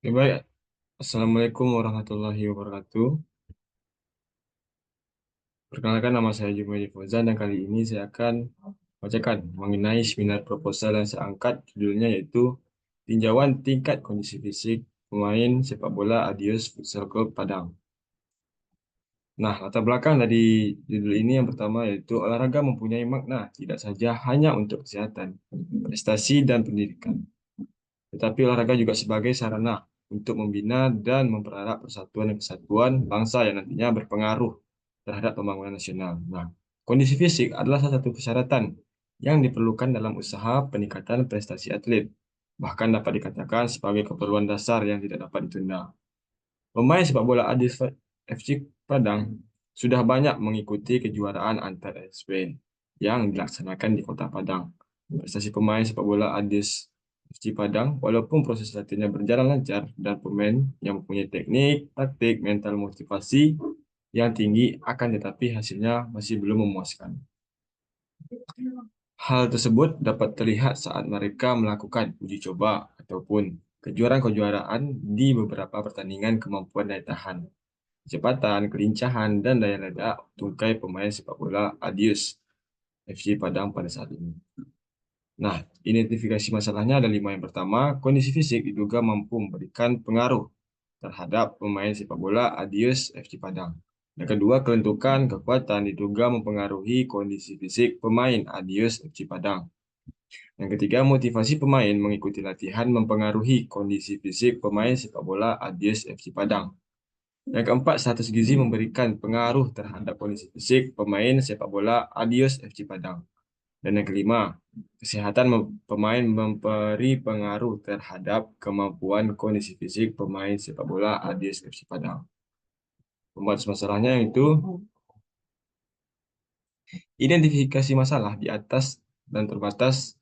Oke, baik. Assalamualaikum warahmatullahi wabarakatuh. Perkenalkan, nama saya Jumaidi Fauzan dan kali ini saya akan bacakan mengenai seminar proposal yang saya angkat. Judulnya yaitu Tinjauan Tingkat Kondisi Fisik Pemain Sepak Bola Adios Futsal Club Padang. Nah, latar belakang dari judul ini yang pertama yaitu olahraga mempunyai makna tidak saja hanya untuk kesehatan, prestasi, dan pendidikan, tetapi olahraga juga sebagai sarana untuk membina dan mempererat persatuan dan kesatuan bangsa yang nantinya berpengaruh terhadap pembangunan nasional. Nah, kondisi fisik adalah salah satu persyaratan yang diperlukan dalam usaha peningkatan prestasi atlet. Bahkan dapat dikatakan sebagai keperluan dasar yang tidak dapat ditunda. Pemain sepak bola Adis FC Padang sudah banyak mengikuti kejuaraan antar SP yang dilaksanakan di Kota Padang. Prestasi pemain sepak bola Adis FC Padang, walaupun proses latihannya berjalan lancar dan pemain yang mempunyai teknik, taktik, mental, motivasi yang tinggi, akan tetapi hasilnya masih belum memuaskan. Hal tersebut dapat terlihat saat mereka melakukan uji coba ataupun kejuaraan-kejuaraan di beberapa pertandingan kemampuan daya tahan, kecepatan, kelincahan, dan daya ledak tungkai pemain sepak bola Adios FC Padang pada saat ini. Nah, identifikasi masalahnya ada 5. Yang pertama, kondisi fisik diduga mampu memberikan pengaruh terhadap pemain sepak bola Adios FC Padang. Yang kedua, kelentukan kekuatan diduga mempengaruhi kondisi fisik pemain Adios FC Padang. Yang ketiga, motivasi pemain mengikuti latihan mempengaruhi kondisi fisik pemain sepak bola Adios FC Padang. Yang keempat, status gizi memberikan pengaruh terhadap kondisi fisik pemain sepak bola Adios FC Padang. Dan yang kelima, kesehatan pemain memberi pengaruh terhadap kemampuan kondisi fisik pemain sepak bola Adios FC Padang. Pembuat masalahnya itu identifikasi masalah di atas dan terbatas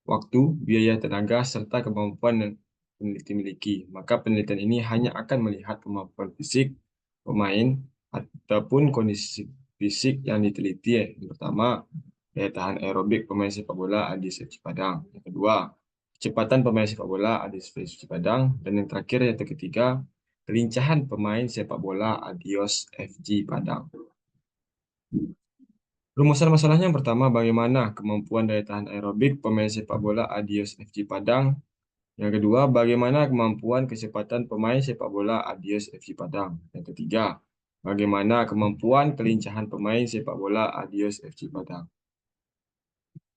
waktu, biaya, tenaga, serta kemampuan yang peneliti miliki. Maka penelitian ini hanya akan melihat kemampuan fisik pemain ataupun kondisi fisik yang diteliti. Yang pertama, daya tahan aerobik pemain sepak bola Adis FC Padang. Yang kedua, kecepatan pemain sepak bola Adis FC Padang. Dan yang terakhir, yang ketiga, kelincahan pemain sepak bola Adios FC Padang. Rumusan masalahnya yang pertama, bagaimana kemampuan daya tahan aerobik pemain sepak bola Adios FC Padang. Yang kedua, bagaimana kemampuan kecepatan pemain sepak bola Adios FC Padang. Yang ketiga, bagaimana kemampuan kelincahan pemain sepak bola Adios FC Padang.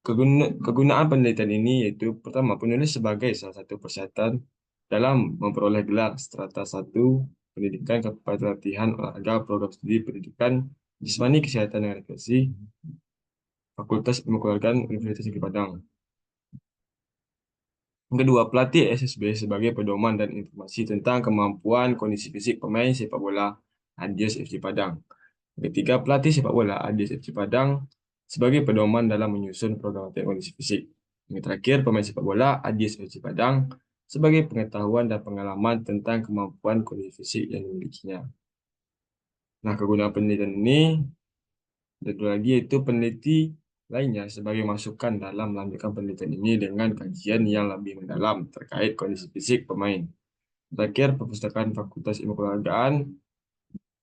Kegunaan penelitian ini yaitu pertama, penulis sebagai salah satu persyaratan dalam memperoleh gelar strata 1 pendidikan kepelatihan olahraga program studi pendidikan Jismani Kesehatan dan Rekreasi Fakultas Ilmu Keluargaan Universitas Negeri Padang. Yang kedua, pelatih SSB sebagai pedoman dan informasi tentang kemampuan kondisi fisik pemain sepak bola Adios FC Padang. Yang ketiga, pelatih sepak bola Adios FC Padang sebagai pedoman dalam menyusun program latihan kondisi fisik. Yang terakhir, pemain sepak bola Adios FC Padang sebagai pengetahuan dan pengalaman tentang kemampuan kondisi fisik yang dimilikinya. Nah, kegunaan penelitian ini tentu lagi yaitu peneliti lainnya sebagai masukan dalam melanjutkan penelitian ini dengan kajian yang lebih mendalam terkait kondisi fisik pemain. Terakhir, perpustakaan Fakultas Ilmu Keolahragaan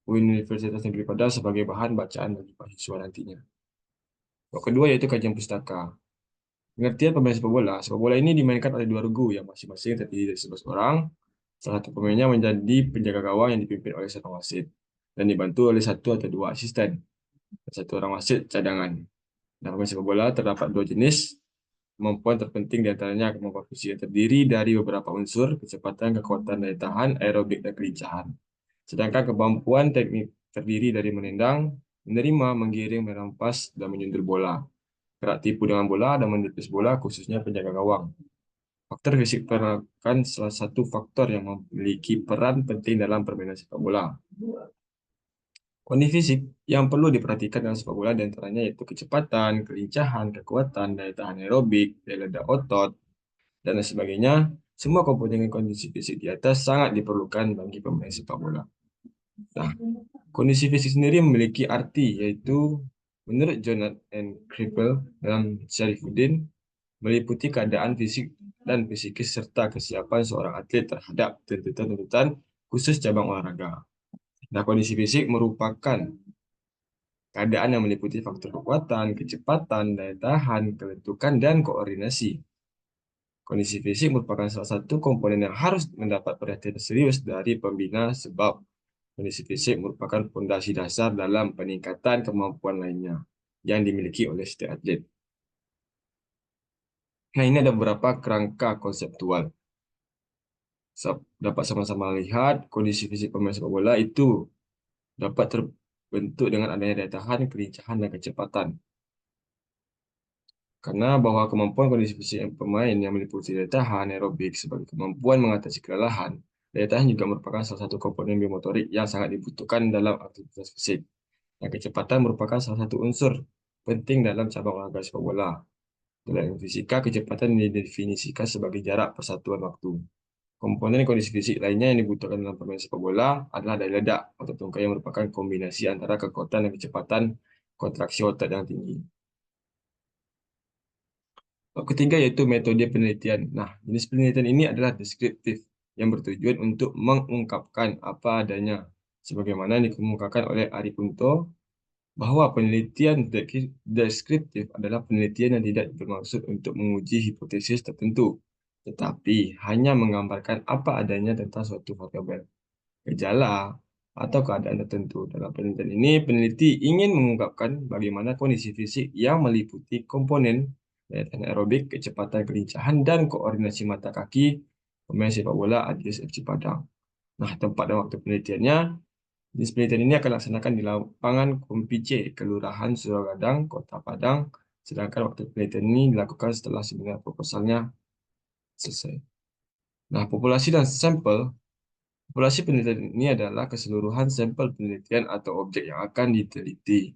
Universitas Negeri Padang sebagai bahan bacaan bagi mahasiswa nantinya. Yang kedua yaitu kajian pustaka. Pengertian pemain sepak bola ini dimainkan oleh dua regu yang masing-masing terdiri dari 11 orang. Salah satu pemainnya menjadi penjaga gawang yang dipimpin oleh seorang wasit dan dibantu oleh satu atau dua asisten dan satu orang wasit cadangan. Dalam pemain sepak bola terdapat dua jenis. Kemampuan terpenting diantaranya kemampuan fisik yang terdiri dari beberapa unsur, kecepatan, kekuatan, daya tahan, aerobik, dan kelincahan. Sedangkan kemampuan teknik terdiri dari menendang, menerima, menggiring, merampas, dan menyundul bola. Gerak tipu dengan bola dan menepis bola, khususnya penjaga gawang. Faktor fisik merupakan salah satu faktor yang memiliki peran penting dalam permainan sepak bola. Kondisi fisik yang perlu diperhatikan dalam sepak bola diantaranya yaitu kecepatan, kelincahan, kekuatan, daya tahan aerobik, daya ledak otot, dan lain sebagainya. Semua komponen kondisi fisik di atas sangat diperlukan bagi pemain sepak bola. Nah, kondisi fisik sendiri memiliki arti, yaitu menurut Jonathan and Krippel dalam Syarifuddin, meliputi keadaan fisik dan psikis serta kesiapan seorang atlet terhadap tuntutan-tuntutan khusus cabang olahraga. Nah, kondisi fisik merupakan keadaan yang meliputi faktor kekuatan, kecepatan, daya tahan, kelentukan, dan koordinasi. Kondisi fisik merupakan salah satu komponen yang harus mendapat perhatian serius dari pembina sebab kondisi fisik merupakan fondasi dasar dalam peningkatan kemampuan lainnya yang dimiliki oleh setiap atlet. Nah, ini ada beberapa kerangka konseptual. Dapat sama-sama lihat kondisi fisik pemain sepak bola itu dapat terbentuk dengan adanya daya tahan, kelincahan, dan kecepatan. Karena bahwa kemampuan kondisi fisik pemain yang meliputi daya tahan aerobik sebagai kemampuan mengatasi kelelahan, daya tahan juga merupakan salah satu komponen biomotorik yang sangat dibutuhkan dalam aktivitas fisik. Dan kecepatan merupakan salah satu unsur penting dalam cabang olahraga sepak bola. Dalam fisika, kecepatan didefinisikan sebagai jarak persatuan waktu. Komponen kondisi fisik lainnya yang dibutuhkan dalam permainan sepak bola adalah daya ledak atau tungkai yang merupakan kombinasi antara kekuatan dan kecepatan kontraksi otot yang tinggi. Ketiga yaitu metode penelitian. Nah, jenis penelitian ini adalah deskriptif yang bertujuan untuk mengungkapkan apa adanya. Sebagaimana dikemukakan oleh Ari Kunto, bahwa penelitian deskriptif adalah penelitian yang tidak bermaksud untuk menguji hipotesis tertentu, tetapi hanya menggambarkan apa adanya tentang suatu variabel, gejala, atau keadaan tertentu. Dalam penelitian ini, peneliti ingin mengungkapkan bagaimana kondisi fisik yang meliputi komponen daya tahan aerobik, kecepatan kelincahan, dan koordinasi mata kaki pemain sepak bola Adidas FC Padang. Nah, tempat dan waktu penelitiannya, jenis penelitian ini akan dilaksanakan di lapangan Kompice, Kelurahan Surogadang, Kota Padang, sedangkan waktu penelitian ini dilakukan setelah seminar proposalnya selesai. Nah, populasi dan sampel. Populasi penelitian ini adalah keseluruhan sampel penelitian atau objek yang akan diteliti.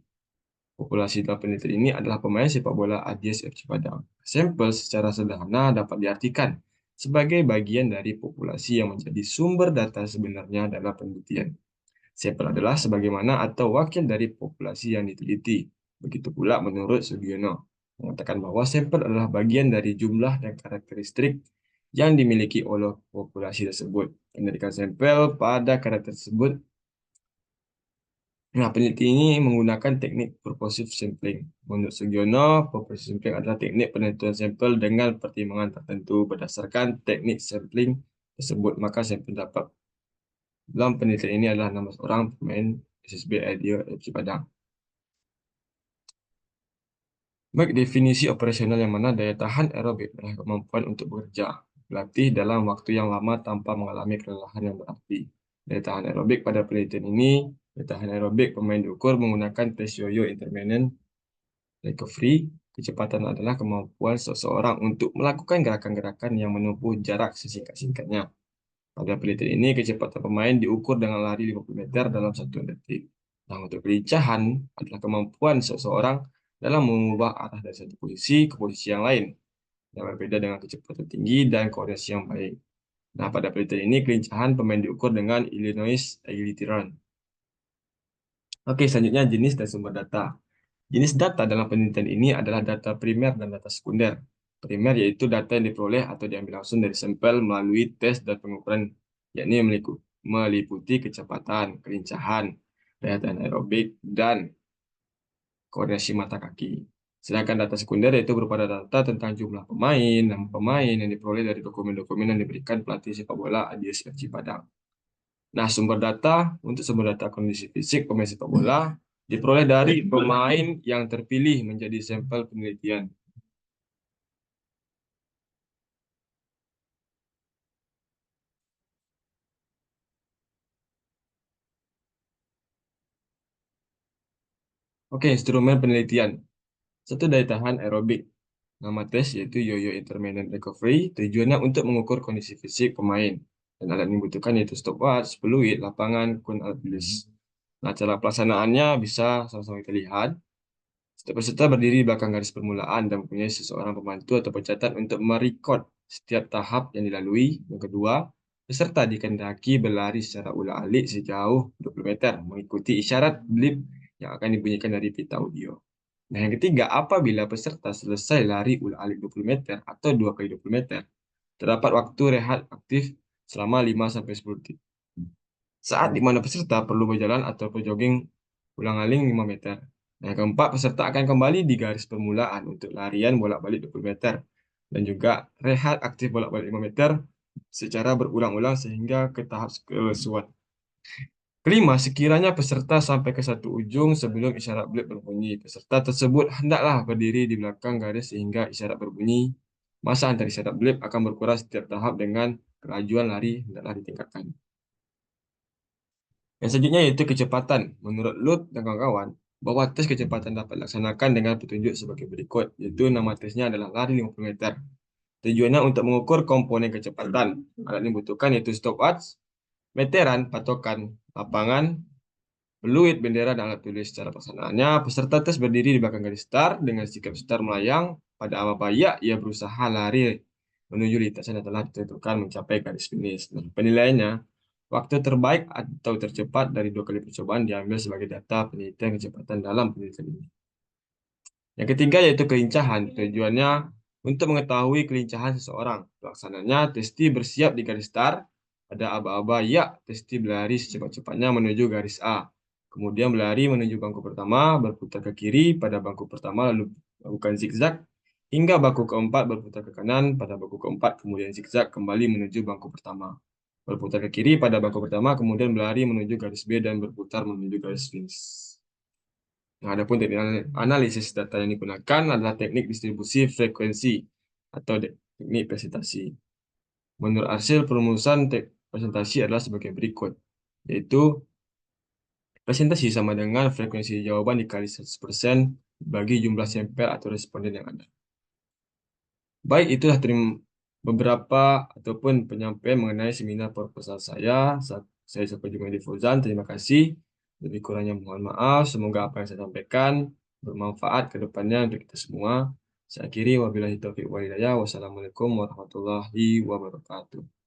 Populasi dalam penelitian ini adalah pemain sepak bola Adidas FC Padang. Sampel secara sederhana dapat diartikan sebagai bagian dari populasi yang menjadi sumber data sebenarnya dalam penelitian. Sampel adalah sebagaimana atau wakil dari populasi yang diteliti. Begitu pula menurut Sugiono, mengatakan bahwa sampel adalah bagian dari jumlah dan karakteristik yang dimiliki oleh populasi tersebut. Penelitian sampel pada karakter tersebut. Nah, peneliti ini menggunakan teknik purposive sampling. Menurut Sugiono, purposive sampling adalah teknik penentuan sampel dengan pertimbangan tertentu berdasarkan teknik sampling tersebut. Maka sampel dapat dalam penelitian ini adalah 16 orang pemain SSB Adidas FC Padang. Baik, definisi operasional yang mana daya tahan aerobik adalah kemampuan untuk bekerja, berlatih dalam waktu yang lama tanpa mengalami kelelahan yang berarti. Daya tahan aerobik pada penelitian ini, daya tahan aerobik pemain diukur menggunakan tes yo-yo intermittent recovery. Kecepatan adalah kemampuan seseorang untuk melakukan gerakan-gerakan yang menempuh jarak sesingkat-singkatnya. Pada penelitian ini, kecepatan pemain diukur dengan lari 50 meter dalam 1 detik. Nah, untuk kelincahan adalah kemampuan seseorang dalam mengubah arah dari satu posisi ke posisi yang lain, yang berbeda dengan kecepatan tinggi dan koordinasi yang baik. Nah, pada penelitian ini, kelincahan pemain diukur dengan Illinois Agility Run. Oke, selanjutnya jenis dan sumber data. Jenis data dalam penelitian ini adalah data primer dan data sekunder. Primer yaitu data yang diperoleh atau diambil langsung dari sampel melalui tes dan pengukuran, yakni meliputi kecepatan, kelincahan, daya tahan aerobik, dan koordinasi mata kaki. Sedangkan data sekunder yaitu berupa data tentang jumlah pemain, nama pemain yang diperoleh dari dokumen-dokumen yang diberikan pelatih sepak bola Adidas FC Padang. Nah, untuk sumber data kondisi fisik pemain sepak bola diperoleh dari pemain yang terpilih menjadi sampel penelitian. Oke, instrumen penelitian. Satu, daya tahan aerobik. Nama tes yaitu yo-yo intermittent recovery. Tujuannya untuk mengukur kondisi fisik pemain. Dan alat yang dibutuhkan yaitu stopwatch, peluit, lapangan, kun alat tulis. Nah, cara pelaksanaannya bisa sama-sama kita lihat. Setiap peserta berdiri di belakang garis permulaan dan mempunyai seseorang pembantu atau pencatat untuk merekod setiap tahap yang dilalui. Yang kedua, peserta dikehendaki berlari secara ulang-alik sejauh 20 meter, mengikuti isyarat blip yang akan dibunyikan dari pita audio. Nah, yang ketiga, apabila peserta selesai lari ulang-alik 20 meter atau 2 kali 20 meter, terdapat waktu rehat aktif selama 5-10 detik. Saat di mana peserta perlu berjalan atau berjogging ulang-alik 5 meter. Nah, yang keempat, peserta akan kembali di garis permulaan untuk larian bolak-balik 20 meter dan juga rehat aktif bolak-balik 5 meter secara berulang-ulang sehingga ke tahap keseluruhan. Kelima, sekiranya peserta sampai ke satu ujung sebelum isyarat blip berbunyi, peserta tersebut hendaklah berdiri di belakang garis sehingga isyarat berbunyi. Masa antar isyarat blip akan berkurang setiap tahap dengan kelajuan lari hendaklah ditingkatkan. Yang selanjutnya yaitu kecepatan. Menurut Lut dan kawan-kawan, bahwa tes kecepatan dapat dilaksanakan dengan petunjuk sebagai berikut, yaitu nama tesnya adalah lari 50 meter. Tujuannya untuk mengukur komponen kecepatan. Alat yang dibutuhkan yaitu stopwatch, meteran, patokan lapangan, peluit, bendera, dan alat tulis. Cara pelaksanaannya, peserta tes berdiri di belakang garis start dengan sikap start melayang. Pada awal bayak, ia berusaha lari menuju lintasan yang telah ditentukan mencapai garis finish. Nah, penilaiannya, waktu terbaik atau tercepat dari 2 kali percobaan diambil sebagai data penelitian kecepatan dalam penelitian ini. Yang ketiga yaitu kelincahan. Tujuannya untuk mengetahui kelincahan seseorang. Pelaksananya, testi bersiap di garis start. Pada aba-aba ya, testi berlari secepat-cepatnya menuju garis A. Kemudian berlari menuju bangku pertama, berputar ke kiri pada bangku pertama, lalu lakukan zigzag. Hingga bangku keempat berputar ke kanan pada bangku keempat, kemudian zigzag kembali menuju bangku pertama. Berputar ke kiri pada bangku pertama, kemudian berlari menuju garis B dan berputar menuju garis finish. Nah, adapun teknik analisis data yang digunakan adalah teknik distribusi frekuensi atau teknik presentasi. Menurut hasil perumusan presentasi adalah sebagai berikut, yaitu presentasi sama dengan frekuensi jawaban dikali 100% bagi jumlah sampel atau responden yang ada. Baik, itulah beberapa ataupun penyampaian mengenai seminar proposal saya. Saya sampai jumpa di Fauzan. Terima kasih. Lebih kurangnya mohon maaf. Semoga apa yang saya sampaikan bermanfaat ke depannya untuk kita semua. Saya akhiri wabillahi taufiq wal hidayah. Wassalamualaikum warahmatullahi wabarakatuh.